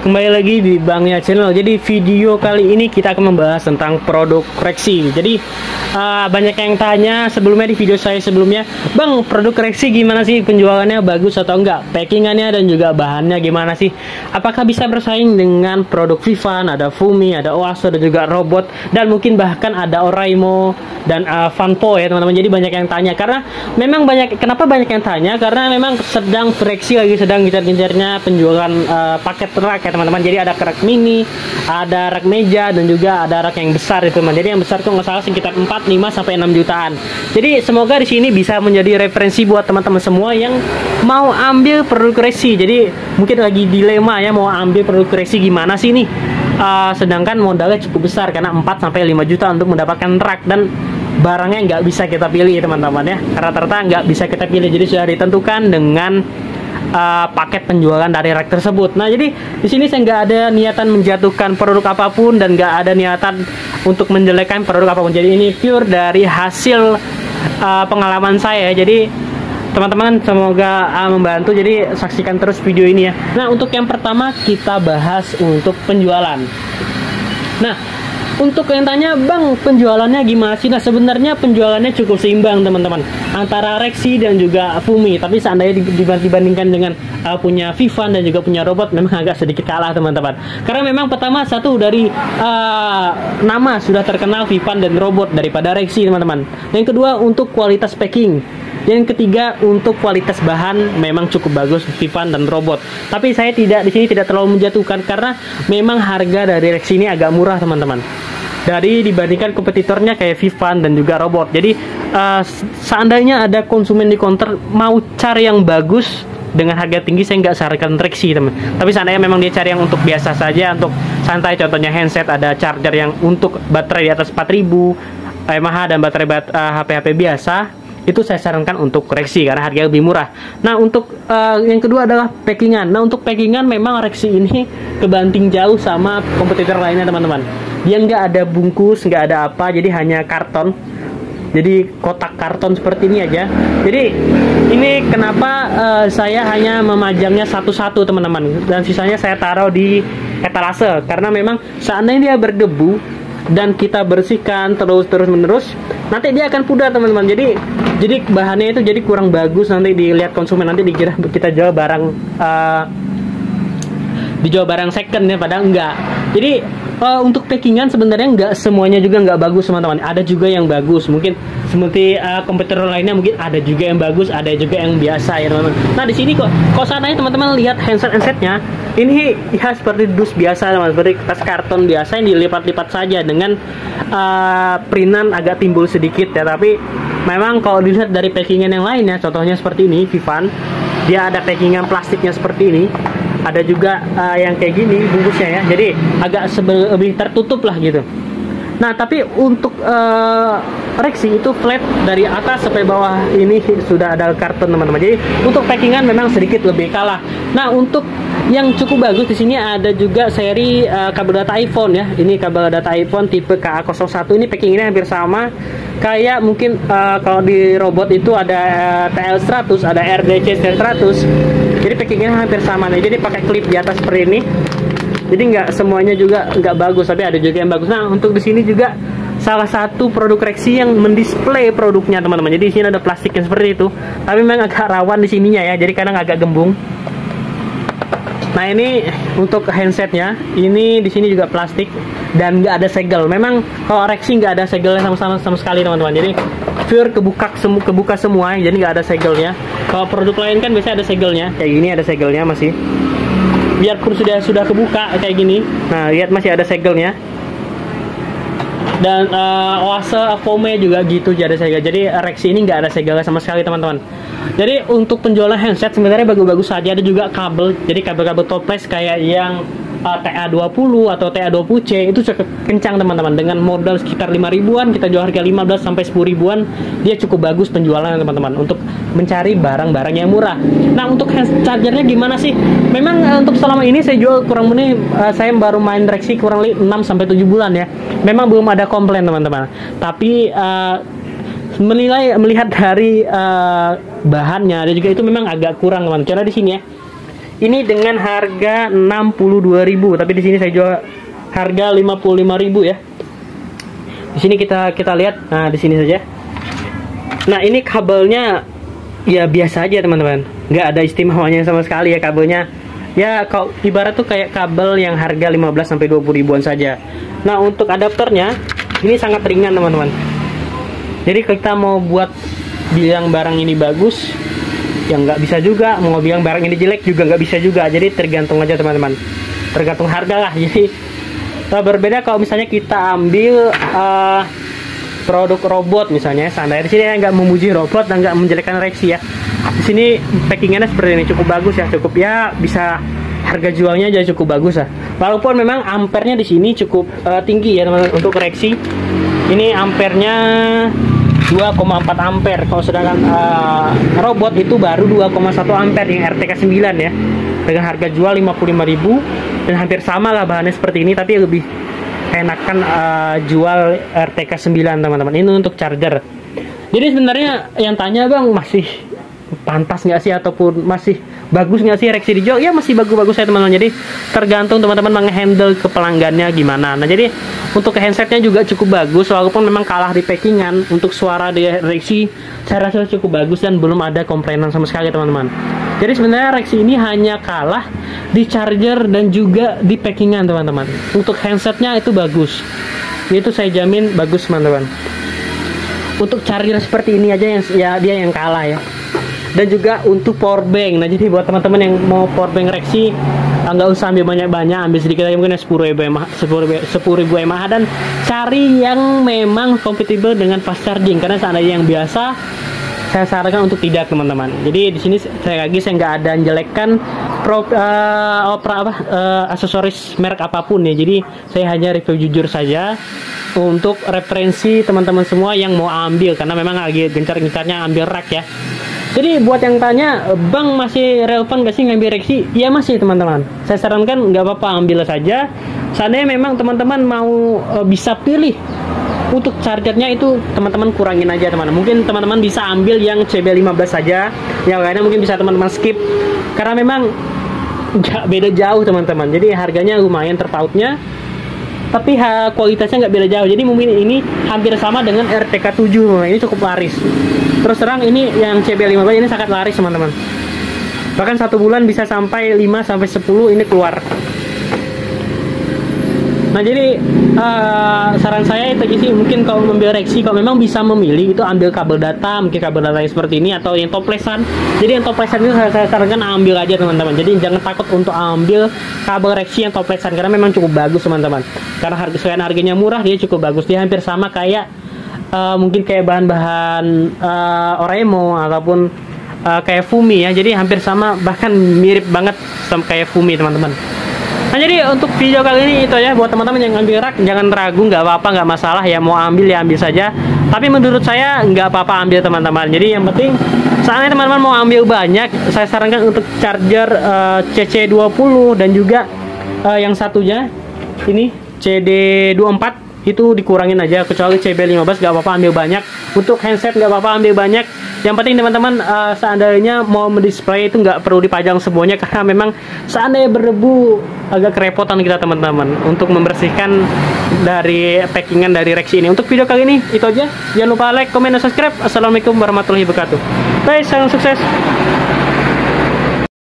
kembali lagi di Bang Ya Channel. Jadi video kali ini kita akan membahas tentang produk koreksi. Jadi banyak yang tanya sebelumnya di video saya sebelumnya, Bang, produk koreksi gimana sih, penjualannya bagus atau enggak, packingannya dan juga bahannya gimana sih, apakah bisa bersaing dengan produk Vivan, ada Fumi, ada Oase, dan juga Robot, dan mungkin bahkan ada Oraimo dan Vanpo ya teman-teman. Jadi banyak yang tanya karena memang kenapa banyak yang tanya, karena memang sedang koreksi lagi, sedang gencar-gencarnya penjualan paket rak ya teman-teman. Jadi ada rak mini, ada rak meja, dan juga ada rak yang besar itu teman. Jadi yang besar tuh nggak salah sekitar 4, 5 sampai 6 jutaan. Jadi semoga di sini bisa menjadi referensi buat teman-teman semua yang mau ambil produk koreksi. Jadi mungkin lagi dilema ya, mau ambil produk koreksi gimana sih nih. Sedangkan modalnya cukup besar karena 4 sampai 5 juta untuk mendapatkan rak, dan barangnya nggak bisa kita pilih teman-teman ya. Karena rata-rata nggak bisa kita pilih, jadi sudah ditentukan dengan paket penjualan dari rak tersebut. Nah, jadi di sini saya nggak ada niatan menjatuhkan produk apapun dan nggak ada niatan untuk menjelekkan produk apapun. Jadi ini pure dari hasil pengalaman saya. Jadi teman-teman semoga membantu. Jadi saksikan terus video ini ya. Nah, untuk yang pertama kita bahas untuk penjualan. Nah, untuk yang tanya, Bang, penjualannya gimana sih? Nah, sebenarnya penjualannya cukup seimbang teman-teman antara Rexi dan juga Fumi. Tapi seandainya dibandingkan dengan punya Vivan dan juga punya Robot, memang agak sedikit kalah teman-teman. Karena memang pertama satu dari nama sudah terkenal Vivan dan Robot daripada Rexi teman-teman. Yang kedua untuk kualitas packing. Yang ketiga untuk kualitas bahan memang cukup bagus Vivan dan Robot. Tapi saya di sini tidak terlalu menjatuhkan karena memang harga dari Rexi ini agak murah teman-teman. Dari dibandingkan kompetitornya kayak Vivan dan juga Robot. Jadi seandainya ada konsumen di counter mau cari yang bagus dengan harga tinggi, saya nggak sarankan Rexi teman. Tapi seandainya memang dia cari yang untuk biasa saja, untuk santai, contohnya handset, ada charger yang untuk baterai di atas 4000 mAh dan baterai HP-HP biasa, itu saya sarankan untuk Rexi karena harganya lebih murah. Nah, untuk yang kedua adalah packingan. Nah, untuk packingan memang Rexi ini kebanting jauh sama kompetitor lainnya teman-teman. Dia nggak ada bungkus, nggak ada apa, jadi hanya karton. Jadi kotak karton seperti ini aja. Jadi ini kenapa saya hanya memajangnya satu-satu teman-teman, dan sisanya saya taruh di etalase, karena memang seandainya dia berdebu dan kita bersihkan terus-menerus, nanti dia akan pudar teman-teman. Jadi bahannya itu jadi kurang bagus, nanti dilihat konsumen, nanti dikira kita jual barang dijual barang second ya, padahal enggak. Jadi untuk packingan sebenarnya nggak semuanya juga nggak bagus teman-teman. Ada juga yang bagus, mungkin seperti kompetitor lainnya mungkin ada juga yang bagus, ada juga yang biasa ya teman-teman. Nah, di sini kok seandainya teman-teman lihat handsetnya, ini ya seperti dus biasa teman, seperti tas karton biasa yang dilipat-lipat saja dengan printan agak timbul sedikit ya. Tapi memang kalau dilihat dari packingan yang lainnya, contohnya seperti ini Vivan, dia ada packingan plastiknya seperti ini. Ada juga yang kayak gini bungkusnya ya, jadi agak lebih tertutup lah gitu. Nah, tapi untuk Rexi itu flat dari atas sampai bawah ini sudah ada karton teman-teman. Jadi untuk packingan memang sedikit lebih kalah. Nah, untuk yang cukup bagus di sini ada juga seri kabel data iPhone ya. Ini kabel data iPhone tipe KA01. Ini packingnya hampir sama kayak mungkin kalau di Robot itu ada TL100, ada RDC 100. Jadi packingnya hampir sama nih. Jadi pakai klip di atas seperti ini. Jadi nggak semuanya juga nggak bagus, tapi ada juga yang bagus. Nah, untuk di sini juga salah satu produk Rexi yang mendisplay produknya teman-teman. Jadi di sini ada plastiknya seperti itu. Tapi memang agak rawan di sininya ya. Jadi kadang agak gembung. Nah, ini untuk handsetnya, ini di sini juga plastik dan nggak ada segel. Memang kalau Rexi nggak ada segelnya sama sekali teman-teman. Jadi pure kebuka semua, jadi nggak ada segelnya. Kalau produk lain kan biasanya ada segelnya, kayak gini ada segelnya masih. Biarpun sudah kebuka kayak gini, nah lihat masih ada segelnya. Dan Oase, Fome juga gitu, jadi ada segel. Jadi Rexi ini nggak ada segelnya sama sekali teman-teman. Jadi untuk penjualan handset sebenarnya bagus-bagus saja. Ada juga kabel, jadi kabel-kabel toples kayak yang TA20 atau TA20C itu cukup kencang teman-teman. Dengan modal sekitar 5 ribuan, kita jual harga 15 sampai 10 ribuan, dia cukup bagus penjualannya teman-teman untuk mencari barang-barang yang murah. Nah, untuk chargernya gimana sih? Memang untuk selama ini saya jual kurang lebih, saya baru main Rexi kurang lebih 6 sampai 7 bulan ya. Memang belum ada komplain teman-teman. Tapi melihat dari bahannya, dan juga itu memang agak kurang teman. Karena di sini ya, ini dengan harga 62.000, tapi di sini saya jual harga 55.000 ya. Di sini kita lihat, nah di sini saja. Nah ini kabelnya ya biasa aja teman-teman, nggak ada istimewanya sama sekali ya kabelnya. Ya kalau ibarat tuh kayak kabel yang harga 15 sampai 20 ribuan saja. Nah untuk adapternya ini sangat ringan teman-teman. Jadi kita mau buat bilang barang ini bagus, yang nggak bisa juga, mau bilang barang ini jelek juga nggak bisa juga. Jadi tergantung aja teman-teman, tergantung harga lah. Jadi berbeda kalau misalnya kita ambil produk robot misalnya. Standar di sini nggak memuji robot dan nggak menjelekkan Rexi ya. Di sini packingannya seperti ini, cukup bagus ya, cukup ya, bisa harga jualnya aja cukup bagus ya. Walaupun memang ampernya di sini cukup tinggi ya teman-teman untuk Rexi. Ini ampernya 2,4 ampere, kalau sedangkan robot itu baru 2,1 ampere yang RTK 9 ya, dengan harga jual 55.000 dan hampir sama lah bahannya seperti ini, tapi lebih enakan jual RTK 9 teman-teman. Ini untuk charger. Jadi sebenarnya yang tanya bang, masih pantas nggak sih ataupun masih bagus nggak sih Rexi dijual? Ya masih bagus-bagus ya teman-teman. Jadi tergantung teman-teman menghandle ke pelanggannya gimana. Nah jadi untuk ke handsetnya juga cukup bagus, walaupun memang kalah di packingan. Untuk suara di Rexi saya rasa cukup bagus dan belum ada komplainan sama sekali teman-teman. Jadi sebenarnya Rexi ini hanya kalah di charger dan juga di packingan teman-teman. Untuk handsetnya itu bagus, itu saya jamin bagus teman-teman. Untuk charger seperti ini aja yang ya dia yang kalah ya. Dan juga untuk power bank. Nah jadi buat teman-teman yang mau power bank Rexi, nggak usah ambil banyak-banyak, ambil sedikit aja, mungkin 10.000 mAh, dan cari yang memang compatible dengan fast charging. Karena seandainya yang biasa, saya sarankan untuk tidak teman-teman. Jadi di sini saya nggak ada menjelekkan aksesoris merek apapun ya. Jadi saya hanya review jujur saja untuk referensi teman-teman semua yang mau ambil, karena memang lagi gencar-gencarnya ambil rak ya. Jadi buat yang tanya, bang masih relevan gak sih ngambil Rexi? Ya masih teman-teman. Saya sarankan nggak apa-apa, ambil saja. Seandainya memang teman-teman mau bisa pilih untuk chargernya, itu teman-teman kurangin aja teman-teman. Mungkin teman-teman bisa ambil yang CB15 saja, yang lainnya mungkin bisa teman-teman skip, karena memang nggak beda jauh teman-teman. Jadi harganya lumayan terpautnya, tapi kualitasnya nggak beda jauh. Jadi mungkin ini hampir sama dengan RTK 7. Ini cukup laris. Terus terang ini yang CB15 ini sangat laris teman-teman. Bahkan 1 bulan bisa sampai 5 sampai 10 ini keluar. Nah jadi saran saya itu sih, mungkin kalau memilih Rexi, kalau memang bisa memilih itu ambil kabel data, mungkin kabel data seperti ini atau yang toplesan. Jadi yang toplesan itu saya sarankan ambil aja teman-teman. Jadi jangan takut untuk ambil kabel Rexi yang toplesan, karena memang cukup bagus teman-teman. Karena selain harganya murah, dia cukup bagus. Dia hampir sama kayak mungkin kayak bahan-bahan Oremo ataupun kayak Fumi ya. Jadi hampir sama, bahkan mirip banget sama kayak Fumi teman-teman. Nah jadi untuk video kali ini itu ya, buat teman-teman yang ambil rak jangan ragu, nggak apa-apa, nggak masalah ya, mau ambil ya ambil saja. Tapi menurut saya nggak apa-apa ambil teman-teman. Jadi yang penting seandainya teman-teman mau ambil banyak, saya sarankan untuk charger CC20 dan juga yang satunya ini CD24 itu dikurangin aja, kecuali CB15 nggak apa-apa ambil banyak. Untuk handset nggak apa-apa ambil banyak. Yang penting teman-teman seandainya mau mendisplay itu nggak perlu dipajang semuanya, karena memang seandainya berdebu agak kerepotan kita teman-teman untuk membersihkan dari packingan dari Rexi ini. Untuk video kali ini itu aja. Jangan lupa like, comment, dan subscribe. Assalamualaikum warahmatullahi wabarakatuh. Bye, salam sukses.